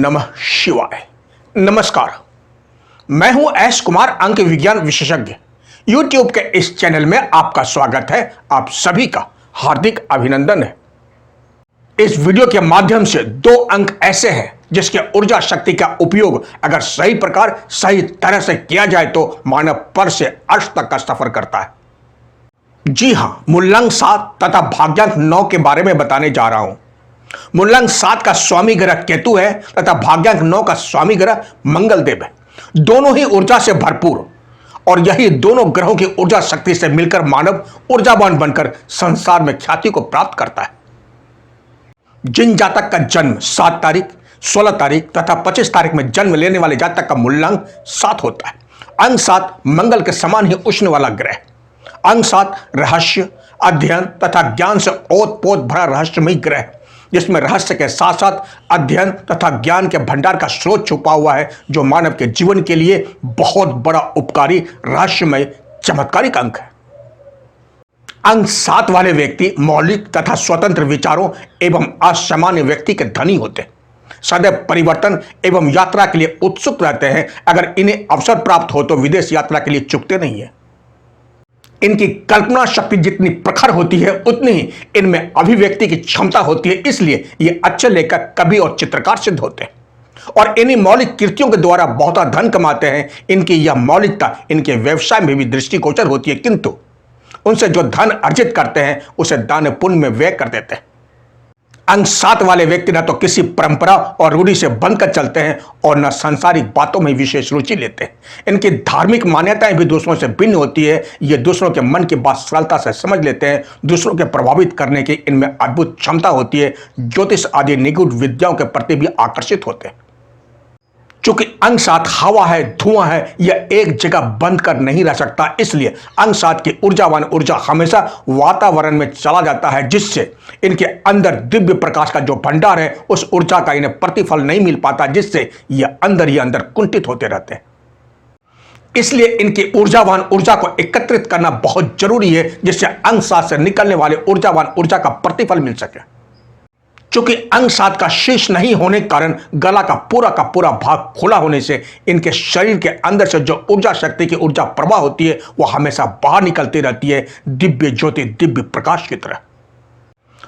नमः शिवाय। नमस्कार, मैं हूं एस कुमार, अंक विज्ञान विशेषज्ञ। YouTube के इस चैनल में आपका स्वागत है। आप सभी का हार्दिक अभिनंदन है। इस वीडियो के माध्यम से दो अंक ऐसे हैं जिसके ऊर्जा शक्ति का उपयोग अगर सही प्रकार सही तरह से किया जाए तो मानव पर से अर्श तक का सफर करता है। जी हां, मूलांक 7 तथा भाग्यांक 9 के बारे में बताने जा रहा हूं। मूलांक 7 का स्वामी ग्रह केतु है तथा भाग्यांक 9 का स्वामी ग्रह मंगल देव है। दोनों ही ऊर्जा से भरपूर, और यही दोनों ग्रहों की ऊर्जा शक्ति से मिलकर मानव ऊर्जावान बनकर संसार में ख्याति को प्राप्त करता है। जिन जातक का जन्म 7 तारीख, 16 तारीख तथा 25 तारीख में जन्म लेने वाले जातक का मूलांक 7 होता है। अंक 7 मंगल के समान ही उष्ण वाला ग्रह। अंक 7 रहस्य, अध्ययन तथा ज्ञान से ओत-पोत भरा रहस्यमय ग्रह है, जिसमें रहस्य के साथ साथ अध्ययन तथा ज्ञान के भंडार का स्रोत छुपा हुआ है, जो मानव के जीवन के लिए बहुत बड़ा उपकारी रहस्यमय चमत्कारिक अंक है। अंक 7 वाले व्यक्ति मौलिक तथा स्वतंत्र विचारों एवं असामान्य व्यक्ति के धनी होते हैं। सदैव परिवर्तन एवं यात्रा के लिए उत्सुक रहते हैं। अगर इन्हें अवसर प्राप्त हो तो विदेश यात्रा के लिए चूकते नहीं है। इनकी कल्पना शक्ति जितनी प्रखर होती है उतनी ही इनमें अभिव्यक्ति की क्षमता होती है, इसलिए ये अच्छे लेखक, कवि और चित्रकार सिद्ध होते हैं और इन्हीं मौलिक कृतियों के द्वारा बहुत धन कमाते हैं। इनकी यह मौलिकता इनके व्यवसाय में भी दृष्टिगोचर होती है, किंतु उनसे जो धन अर्जित करते हैं उसे दान पुण्य में व्यय कर देते हैं। अंक 7 वाले व्यक्ति न तो किसी परंपरा और रूढ़ी से बनकर चलते हैं और न सांसारिक बातों में विशेष रुचि लेते हैं। इनकी धार्मिक मान्यताएं भी दूसरों से भिन्न होती है। ये दूसरों के मन की बात सरलता से समझ लेते हैं। दूसरों के प्रभावित करने की इनमें अद्भुत क्षमता होती है। ज्योतिष आदि निगूढ़ विद्याओं के प्रति भी आकर्षित होते हैं। चूंकि अंक 7 हवा है, धुआं है, यह एक जगह बंद कर नहीं रह सकता, इसलिए अंक 7 की ऊर्जावान ऊर्जा हमेशा वातावरण में चला जाता है, जिससे इनके अंदर दिव्य प्रकाश का जो भंडार है उस ऊर्जा का इन्हें प्रतिफल नहीं मिल पाता, जिससे यह अंदर ही अंदर कुंठित होते रहते हैं। इसलिए इनकी ऊर्जावान ऊर्जा को एकत्रित करना बहुत जरूरी है, जिससे अंक 7 से निकलने वाले ऊर्जावान ऊर्जा का प्रतिफल मिल सके। चूंकि अंक 7 का शीर्ष नहीं होने के कारण गला का पूरा भाग खुला होने से इनके शरीर के अंदर से जो ऊर्जा शक्ति की ऊर्जा प्रवाह होती है वह हमेशा बाहर निकलती रहती है, दिव्य ज्योति, दिव्य प्रकाश की तरह।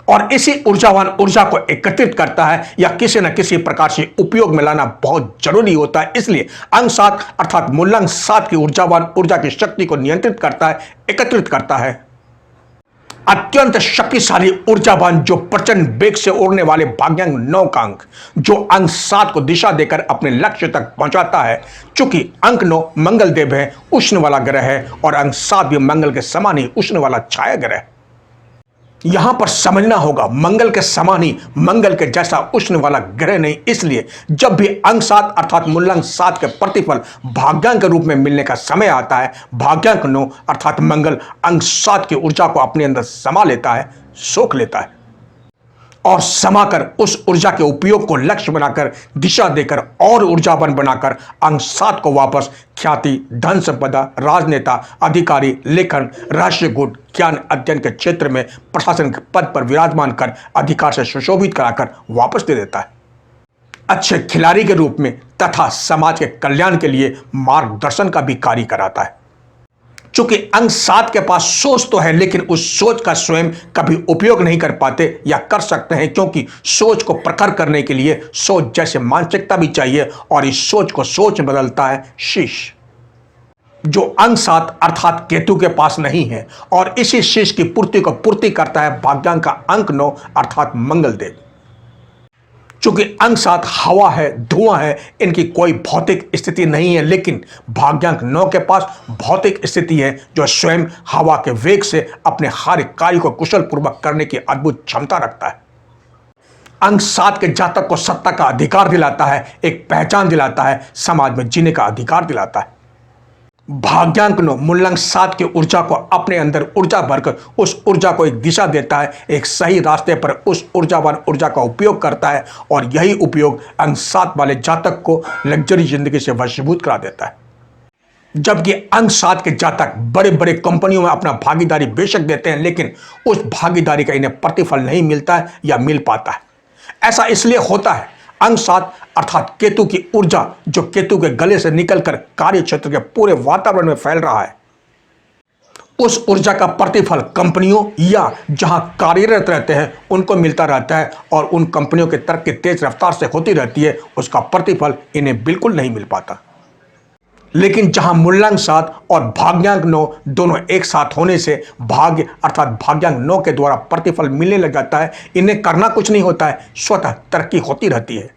और इसी ऊर्जावान ऊर्जा को एकत्रित करता है या किसी न किसी प्रकार से उपयोग में लाना बहुत जरूरी होता है। इसलिए अंक 7 अर्थात मूलांक 7 की ऊर्जावान ऊर्जा की शक्ति को नियंत्रित करता है, एकत्रित करता है। अत्यंत शक्तिशाली ऊर्जावान जो प्रचंड वेग से उड़ने वाले भाग्यांक 9 का अंक, जो अंक 7 को दिशा देकर अपने लक्ष्य तक पहुंचाता है। चूंकि अंक 9 मंगल देव है, उष्ण वाला ग्रह है, और अंक 7 भी मंगल के समान ही उष्ण वाला छाया ग्रह है। यहां पर समझना होगा, मंगल के समान ही, मंगल के जैसा उष्ण वाला ग्रह नहीं। इसलिए जब भी अंक 7 अर्थात मूलांक 7 के प्रतिफल भाग्यांक के रूप में मिलने का समय आता है, भाग्यांक 9 अर्थात मंगल अंक 7 की ऊर्जा को अपने अंदर समा लेता है, सोख लेता है और समाकर उस ऊर्जा के उपयोग को लक्ष्य बनाकर, दिशा देकर और ऊर्जावान बनाकर अंक 7 को वापस ख्याति, धन संपदा, राजनेता, अधिकारी, लेखन, रहस्य गुण, ज्ञान अध्ययन के क्षेत्र में प्रशासन के पद पर विराजमान कर अधिकार से सुशोभित कराकर वापस दे देता है। अच्छे खिलाड़ी के रूप में तथा समाज के कल्याण के लिए मार्गदर्शन का भी कार्य कराता है। चूंकि अंक 7 के पास सोच तो है, लेकिन उस सोच का स्वयं कभी उपयोग नहीं कर पाते या कर सकते हैं, क्योंकि सोच को प्रखर करने के लिए सोच जैसे मानसिकता भी चाहिए, और इस सोच को सोच बदलता है शीश, जो अंक 7 अर्थात केतु के पास नहीं है, और इसी शीश की पूर्ति करता है भाग्यांक का अंक 9 अर्थात मंगल देव। चूंकि अंक 7 हवा है, धुआं है, इनकी कोई भौतिक स्थिति नहीं है, लेकिन भाग्यांक 9 के पास भौतिक स्थिति है, जो स्वयं हवा के वेग से अपने हर कार्य को कुशल पूर्वक करने की अद्भुत क्षमता रखता है। अंक 7 के जातक को सत्ता का अधिकार दिलाता है, एक पहचान दिलाता है, समाज में जीने का अधिकार दिलाता है। भाग्यांक 9 मूलांक 7 की ऊर्जा को अपने अंदर ऊर्जा भरकर उस ऊर्जा को एक दिशा देता है, एक सही रास्ते पर उस ऊर्जावान ऊर्जा का उपयोग करता है, और यही उपयोग अंक 7 वाले जातक को लग्जरी जिंदगी से वशीभूत करा देता है। जबकि अंक 7 के जातक बड़े बड़े कंपनियों में अपना भागीदारी बेशक देते हैं, लेकिन उस भागीदारी का इन्हें प्रतिफल नहीं मिलता है या मिल पाता है। ऐसा इसलिए होता है अंक 7 अर्थात केतु की ऊर्जा जो केतु के गले से निकलकर कार्य क्षेत्र के पूरे वातावरण में फैल रहा है, उस ऊर्जा का प्रतिफल कंपनियों या जहां कार्यरत रहते हैं उनको मिलता रहता है और उन कंपनियों की तरक्की तेज रफ्तार से होती रहती है, उसका प्रतिफल इन्हें बिल्कुल नहीं मिल पाता। लेकिन जहां मूल्यांक 7 और भाग्यांक 9 दोनों एक साथ होने से भाग्य अर्थात भाग्यांक 9 के द्वारा प्रतिफल मिलने लग जाता है, इन्हें करना कुछ नहीं होता है, स्वतः तरक्की होती रहती है।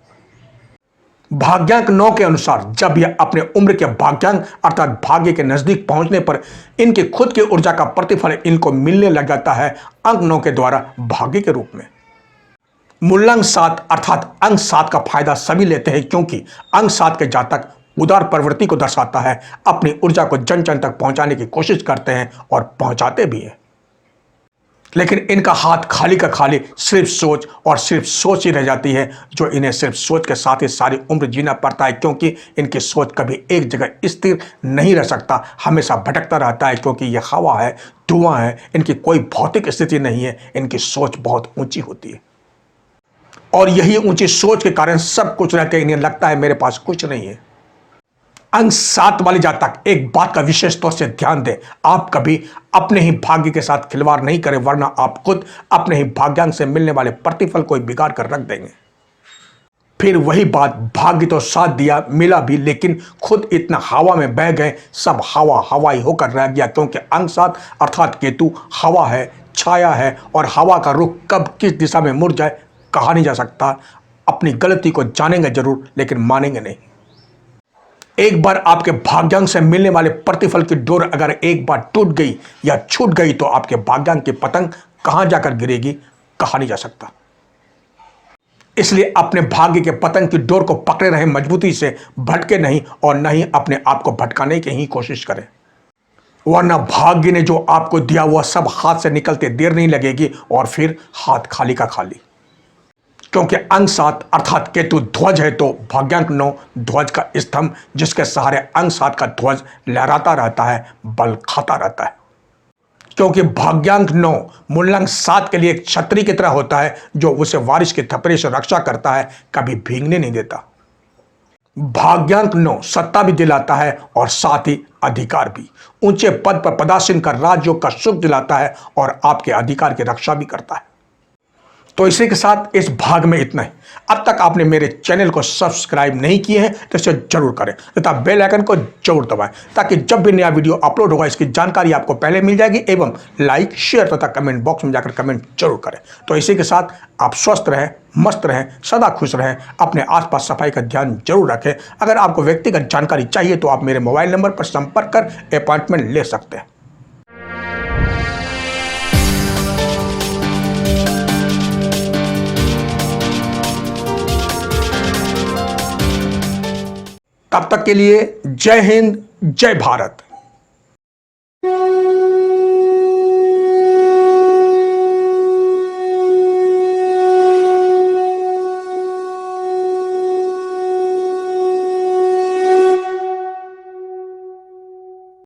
भाग्यांक 9 के अनुसार जब यह अपने उम्र के भाग्यांक अर्थात भाग्य के नजदीक पहुंचने पर इनकी खुद की ऊर्जा का प्रतिफल इनको मिलने लग जाता है अंक 9 के द्वारा भाग्य के रूप में। मूल्यांक 7 अर्थात अंक 7 का फायदा सभी लेते हैं क्योंकि अंक 7 के जातक उदार प्रवृत्ति को दर्शाता है, अपनी ऊर्जा को जन जन तक पहुंचाने की कोशिश करते हैं और पहुंचाते भी हैं। लेकिन इनका हाथ खाली का खाली सिर्फ सोच और सिर्फ सोच ही रह जाती है, जो इन्हें सिर्फ सोच के साथ ही सारी उम्र जीना पड़ता है क्योंकि इनकी सोच कभी एक जगह स्थिर नहीं रह सकता, हमेशा भटकता रहता है क्योंकि यह हवा है, धुआं है, इनकी कोई भौतिक स्थिति नहीं है, इनकी सोच बहुत ऊंची होती है। और यही ऊंची सोच के कारण सब कुछ रहकर इन्हें लगता है मेरे पास कुछ नहीं है। अंक 7 वाले जातक एक बात का विशेष तौर से ध्यान दें, आप कभी अपने ही भाग्य के साथ खिलवाड़ नहीं करें, वरना आप खुद अपने ही भाग्यांक से मिलने वाले प्रतिफल को बिगाड़ कर रख देंगे। फिर वही बात, भाग्य तो साथ दिया, मिला भी, लेकिन खुद इतना हवा में बह गए, सब हवा हवाई होकर रह गया क्योंकि अंक 7 अर्थात केतु हवा है, छाया है और हवा का रुख कब किस दिशा में मुड़ जाए कहा नहीं जा सकता। अपनी गलती को जानेंगे जरूर लेकिन मानेंगे नहीं। एक बार आपके भाग्यांक से मिलने वाले प्रतिफल की डोर अगर एक बार टूट गई या छूट गई तो आपके भाग्यांक की पतंग कहां जाकर गिरेगी कहा नहीं जा सकता। इसलिए अपने भाग्य के पतंग की डोर को पकड़े रहे मजबूती से, भटके नहीं और न ही अपने आप को भटकाने की ही कोशिश करें, वरना भाग्य ने जो आपको दिया वह सब हाथ से निकलते देर नहीं लगेगी और फिर हाथ खाली का खाली। क्योंकि अंक 7 अर्थात केतु ध्वज है तो भाग्यांक 9 ध्वज का स्तंभ, जिसके सहारे अंक 7 का ध्वज लहराता रहता है, बल खाता रहता है। क्योंकि भाग्यांक 9 मूल्यांक 7 के लिए एक छतरी की तरह होता है जो उसे बारिश के थपड़े से रक्षा करता है, कभी भीगने नहीं देता। भाग्यांक 9 सत्ता भी दिलाता है और साथ ही अधिकार भी, ऊंचे पद पर पदासीन कर राजयोग का सुख दिलाता है और आपके अधिकार की रक्षा भी करता है। तो इसी के साथ इस भाग में इतना ही। अब तक आपने मेरे चैनल को सब्सक्राइब नहीं किए हैं तो इसे जरूर करें तथा बेल आइकन को जरूर दबाएं ताकि जब भी नया वीडियो अपलोड होगा इसकी जानकारी आपको पहले मिल जाएगी। एवं लाइक, शेयर तथा कमेंट बॉक्स में जाकर कमेंट जरूर करें। तो इसी के साथ आप स्वस्थ रहें, मस्त रहें, सदा खुश रहें, अपने आसपास सफाई का ध्यान जरूर रखें। अगर आपको व्यक्तिगत जानकारी चाहिए तो आप मेरे मोबाइल नंबर पर संपर्क कर अपॉइंटमेंट ले सकते हैं। तब तक के लिए जय हिंद, जय भारत।